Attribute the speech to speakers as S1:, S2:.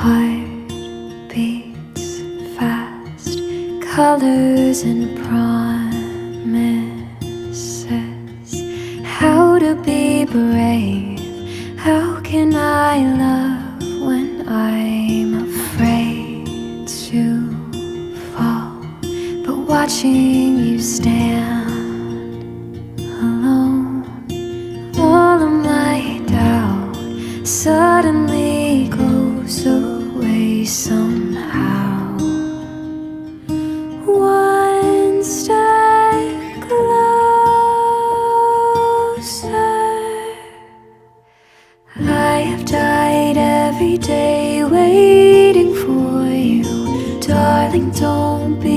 S1: Heart beats fast, colors and promises. How to be brave, how can I love when I'm afraid to fall? But watching you stand alone, all of my doubt suddenly goes away somehow. One step closer. I have died every day waiting for you. Darling, don't be